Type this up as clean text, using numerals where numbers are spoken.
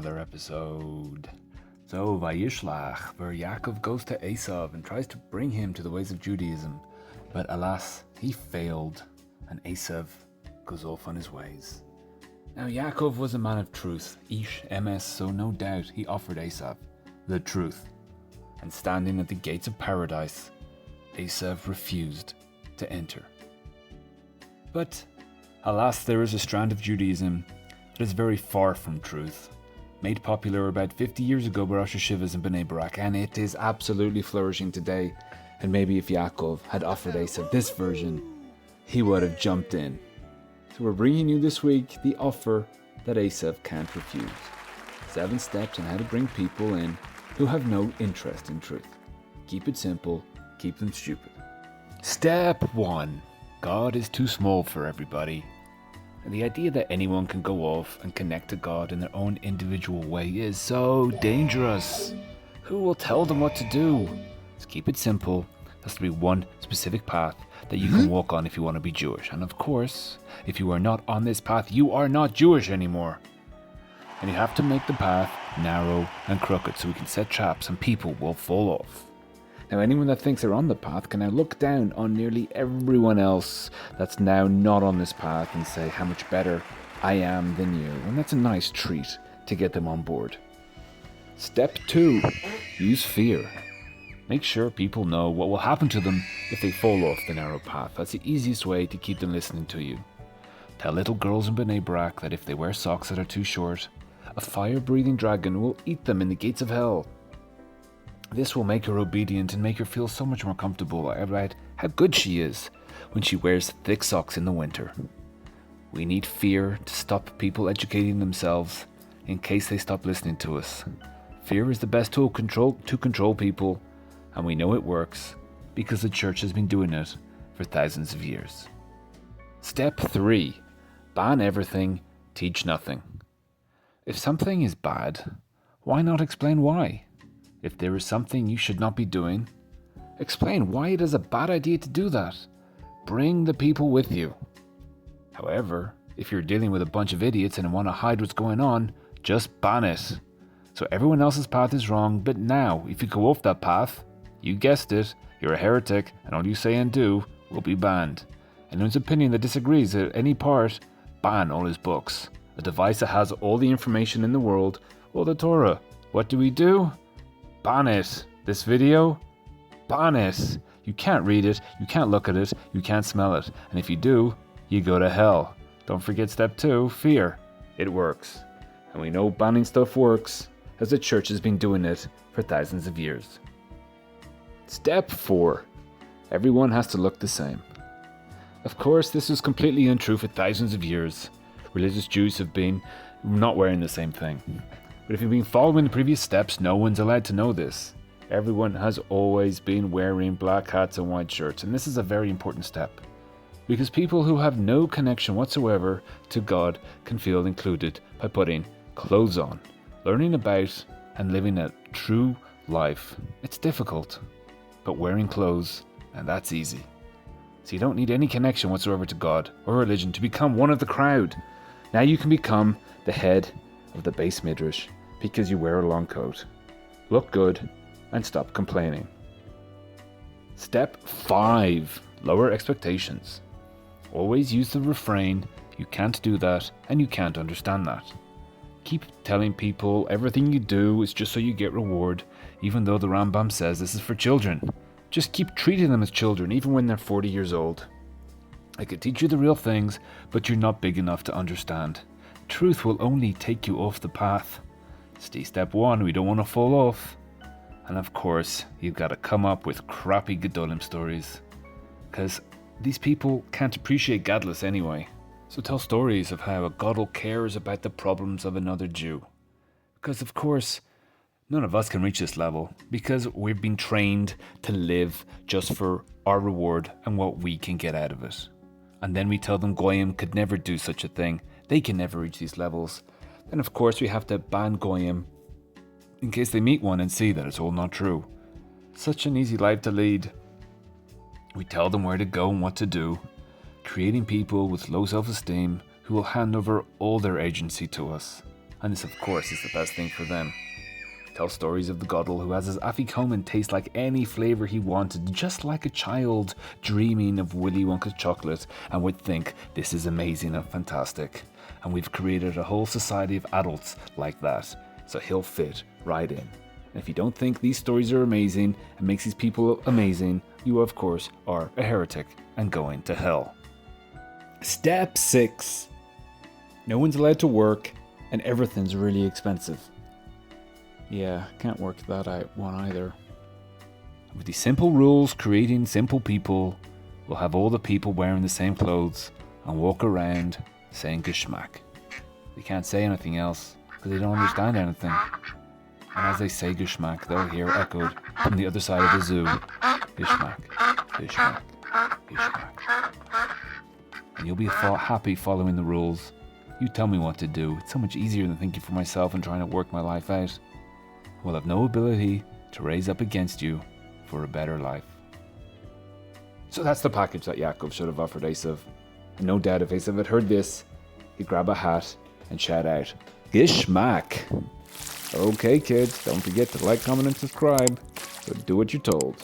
another episode. So, Vayishlach, where Yaakov goes to Esav and tries to bring him to the ways of Judaism. But alas, he failed, and Esav goes off on his ways. Now, Yaakov was a man of truth, Ish Emes, so no doubt he offered Esav the truth. And standing at the gates of paradise, Esav refused to enter. But alas, there is a strand of Judaism that is very far from truth, made popular about 50 years ago by Rosh Hashivas in Bnei Brak, and it is absolutely flourishing today. And maybe if Yaakov had offered Esav this version, he would have jumped in. So we're bringing you this week the offer that Esav can't refuse. 7 steps on how to bring people in who have no interest in truth. Keep it simple, keep them stupid. Step 1. God is too small for everybody. And the idea that anyone can go off and connect to God in their own individual way is so dangerous. Who will tell them what to do? Let's keep it simple. There has to be one specific path that you can walk on if you want to be Jewish. And of course, if you are not on this path, you are not Jewish anymore. And you have to make the path narrow and crooked so we can set traps and people will fall off. Now, anyone that thinks they're on the path can now look down on nearly everyone else that's now not on this path and say how much better I am than you. And that's a nice treat to get them on board. Step 2. Use fear. Make sure people know what will happen to them if they fall off the narrow path. That's the easiest way to keep them listening to you. Tell little girls in Bnei Brak that if they wear socks that are too short, a fire-breathing dragon will eat them in the gates of hell. This will make her obedient and make her feel so much more comfortable about how good she is when she wears thick socks in the winter. We need fear to stop people educating themselves in case they stop listening to us. Fear is the best tool to control people, and we know it works because the church has been doing it for thousands of years. Step 3. Ban everything, teach nothing. If something is bad, why not explain why? If there is something you should not be doing, explain why it is a bad idea to do that. Bring the people with you. However, if you're dealing with a bunch of idiots and want to hide what's going on, just ban it. So everyone else's path is wrong, but now, if you go off that path, you guessed it, you're a heretic, and all you say and do will be banned. Anyone's opinion that disagrees at any part, ban all his books. A device that has all the information in the world, or the Torah. What do? Ban it. This video? Ban it. You can't read it, you can't look at it, you can't smell it. And if you do, you go to hell. Don't forget step 2, fear. It works. And we know banning stuff works, as the church has been doing it for thousands of years. Step 4. Everyone has to look the same. Of course, this is completely untrue for thousands of years. Religious Jews have been not wearing the same thing. But if you've been following the previous steps, no one's allowed to know this. Everyone has always been wearing black hats and white shirts, and this is a very important step. Because people who have no connection whatsoever to God can feel included by putting clothes on, learning about and living a true life. It's difficult, but wearing clothes, and that's easy. So you don't need any connection whatsoever to God or religion to become one of the crowd. Now you can become the head of the base midrash because you wear a long coat. Look good and stop complaining. Step 5. Lower expectations. Always use the refrain, you can't do that and you can't understand that. Keep telling people everything you do is just so you get reward, even though the Rambam says this is for children. Just keep treating them as children even when they're 40 years old. I could teach you the real things, but you're not big enough to understand. Truth will only take you off the path. Stay step 1, we don't want to fall off. And of course, you've got to come up with crappy Gedolim stories. Because these people can't appreciate Gadlus anyway. So tell stories of how a Gadol cares about the problems of another Jew. Because of course, none of us can reach this level. Because we've been trained to live just for our reward and what we can get out of it. And then we tell them Goyim could never do such a thing. They can never reach these levels. Then of course we have to ban Goyim in case they meet one and see that it's all not true. Such an easy life to lead. We tell them where to go and what to do, creating people with low self-esteem who will hand over all their agency to us. And this, of course, is the best thing for them. Tell stories of the Godel who has his afikoman taste like any flavour he wanted, just like a child dreaming of Willy Wonka's chocolate, and would think this is amazing and fantastic. And we've created a whole society of adults like that, so he'll fit right in. And if you don't think these stories are amazing and makes these people amazing, you of course are a heretic and going to hell. Step 6. No one's allowed to work and everything's really expensive. Yeah, can't work that out one either. With these simple rules creating simple people, we'll have all the people wearing the same clothes and walk around saying Geschmack. They can't say anything else because they don't understand anything. And as they say Geschmack, they'll hear echoed from the other side of the zoo. Geschmack, Geschmack, Geschmack. And you'll be happy following the rules. You tell me what to do. It's so much easier than thinking for myself and trying to work my life out. Will have no ability to raise up against you for a better life. So that's the package that Yaakov should have offered Esav. And no doubt if Esav had heard this, he'd grab a hat and shout out, Geschmack! Okay kids, don't forget to like, comment and subscribe, but do what you're told.